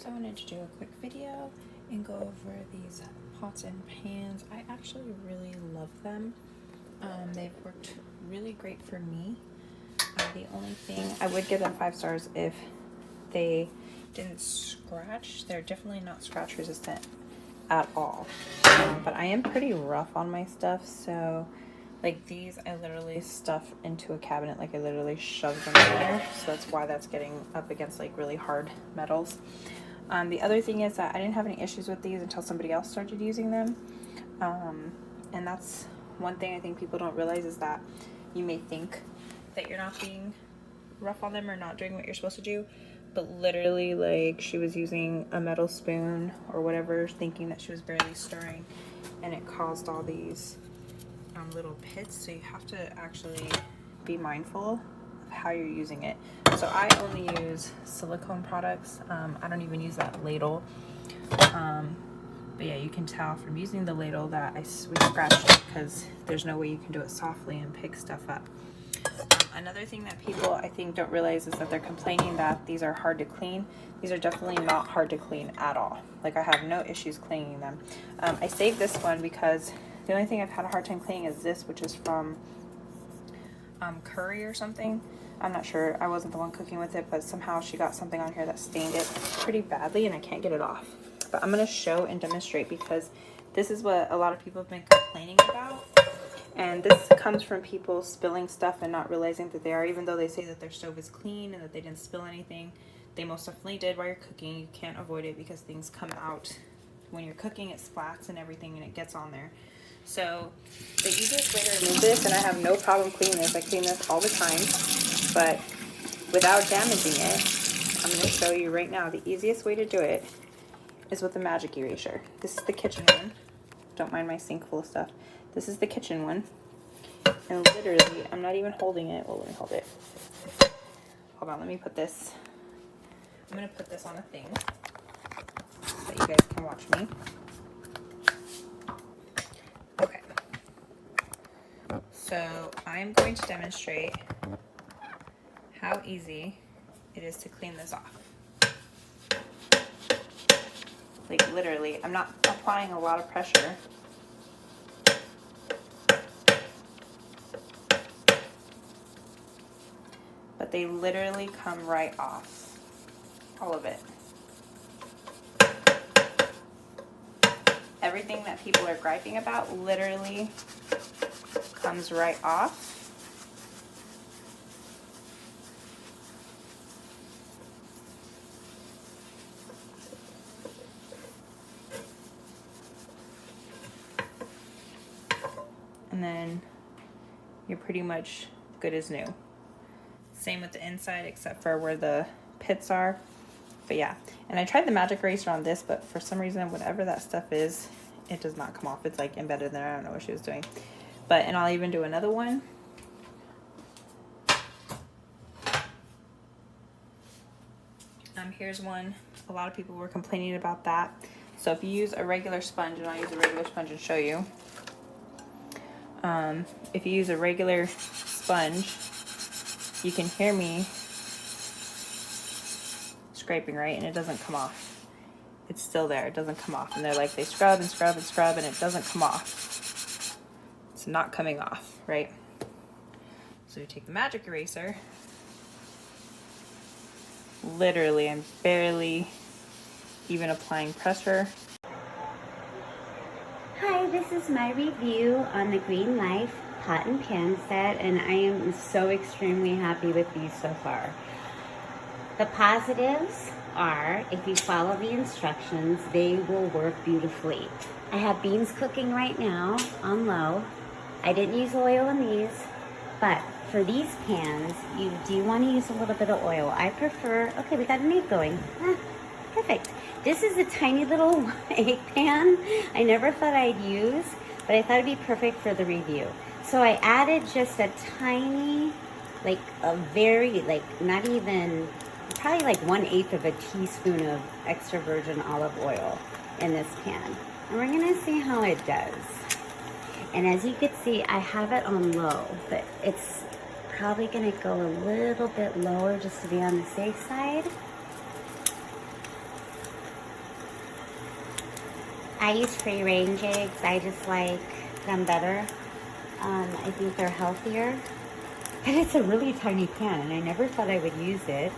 So I wanted to do a quick video and go over these pots and pans. I actually really love them. They've worked really great for me. The only thing, I would give them 5 stars if they didn't scratch. They're definitely not scratch resistant at all. But I am pretty rough on my stuff, so like these I literally stuff into a cabinet, like I literally shove them in there, so that's why that's getting up against like really hard metals. The other thing is that I didn't have any issues with these until somebody else started using them, and that's one thing I think people don't realize, is that you may think that you're not being rough on them or not doing what you're supposed to do, but literally, like, she was using a metal spoon or whatever, thinking that she was barely stirring, and it caused all these little pits. So you have to actually be mindful of how you're using it. So I only use silicone products. I don't even use that ladle. But yeah, you can tell from using the ladle that we scratched it, because there's no way you can do it softly and pick stuff up. Another thing that people, I think, don't realize is that they're complaining that these are hard to clean. These are definitely not hard to clean at all. Like, I have no issues cleaning them. I saved this one because the only thing I've had a hard time cleaning is this, which is from curry or something. I'm not sure. I wasn't the one cooking with it, but somehow she got something on here that stained it pretty badly, and I can't get it off. But I'm going to show and demonstrate, because this is what a lot of people have been complaining about. And this comes from people spilling stuff and not realizing that they are, even though they say that their stove is clean and that they didn't spill anything, they most definitely did while you're cooking. You can't avoid it because things come out when you're cooking. It splats and everything, and it gets on there. So the easiest way to remove this, and I have no problem cleaning this, I clean this all the time, but without damaging it, I'm going to show you right now. The easiest way to do it is with a magic eraser. This is the kitchen one. Don't mind my sink full of stuff. This is the kitchen one, and literally, I'm not even holding it. Well, let me hold it. Hold on, let me put this. I'm going to put this on a thing so that you guys can watch me. Okay. So I'm going to demonstrate how easy it is to clean this off. Like, literally, I'm not applying a lot of pressure. But they literally come right off. All of it. Everything that people are griping about literally comes right off. And then you're pretty much good as new. Same with the inside, except for where the pits are. But yeah, and I tried the magic eraser on this, but for some reason, whatever that stuff is, it does not come off. It's like embedded in there. I don't know what she was doing. But, and I'll even do another one. Here's one. A lot of people were complaining about that. So if you use a regular sponge, and I'll use a regular sponge and show you. If you use a regular sponge, you can hear me scraping, right? And it doesn't come off. It's still there. It doesn't come off. And they're like, they scrub and scrub and scrub, and it doesn't come off. It's not coming off, right? So you take the magic eraser. Literally, I'm barely even applying pressure. Hi, this is my review on the GreenLife pot and pan set, and I am so extremely happy with these so far. The positives are, if you follow the instructions, they will work beautifully. I have beans cooking right now on low. I didn't use oil in these, but for these pans, you do want to use a little bit of oil. I prefer, okay, we got an egg going. Perfect. This is a tiny little egg pan I never thought I'd use, but I thought it'd be perfect for the review. So I added just a tiny, like a very, like not even, probably like 1/8 of a teaspoon of extra virgin olive oil in this pan. And we're gonna see how it does. And as you can see, I have it on low, but it's probably gonna go a little bit lower just to be on the safe side. I use free range eggs. I just like them better. I think they're healthier. And it's a really tiny pan, and I never thought I would use it.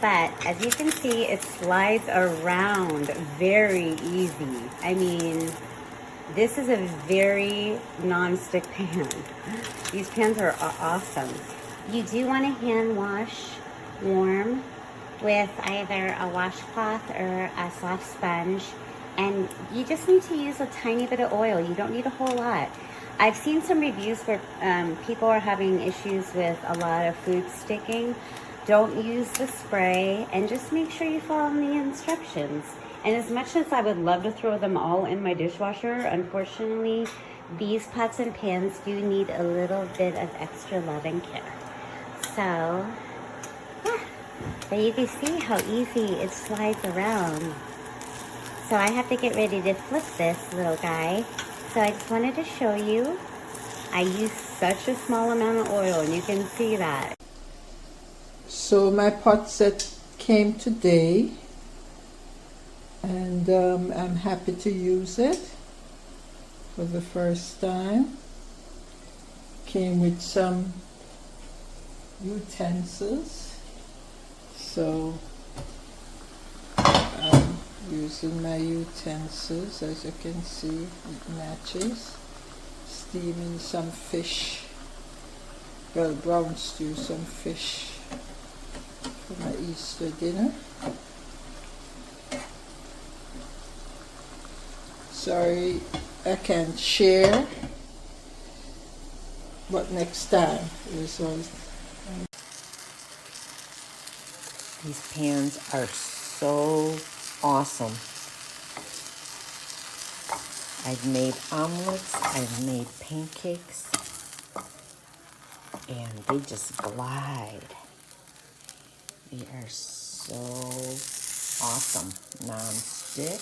But as you can see, it slides around very easy. I mean, this is a very non-stick pan. These pans are awesome. You do want to hand wash warm with either a washcloth or a soft sponge. And you just need to use a tiny bit of oil. You don't need a whole lot. I've seen some reviews where people are having issues with a lot of food sticking. Don't use the spray, and just make sure you follow the instructions. And as much as I would love to throw them all in my dishwasher, unfortunately, these pots and pans do need a little bit of extra love and care. So, yeah, but you can see how easy it slides around. So I have to get ready to flip this little guy. So I just wanted to show you. I use such a small amount of oil, and you can see that. So my pot set came today, and I'm happy to use it for the first time. Came with some utensils, so I'm using my utensils. As you can see, it matches. Steaming some fish, well, brown stew, some fish for my Easter dinner. Sorry I can't share, but next time. These pans are so awesome. I've made omelets, I've made pancakes, and they just glide. They are so awesome. Non-stick.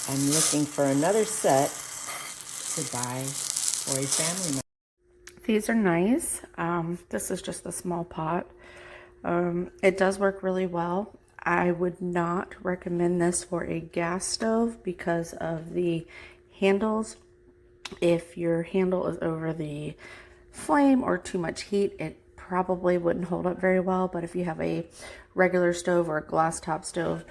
I'm looking for another set to buy for a family member. These are nice. This is just a small pot. It does work really well. I would not recommend this for a gas stove because of the handles. If your handle is over the flame or too much heat, it probably wouldn't hold up very well. But if you have a regular stove or a glass top stove,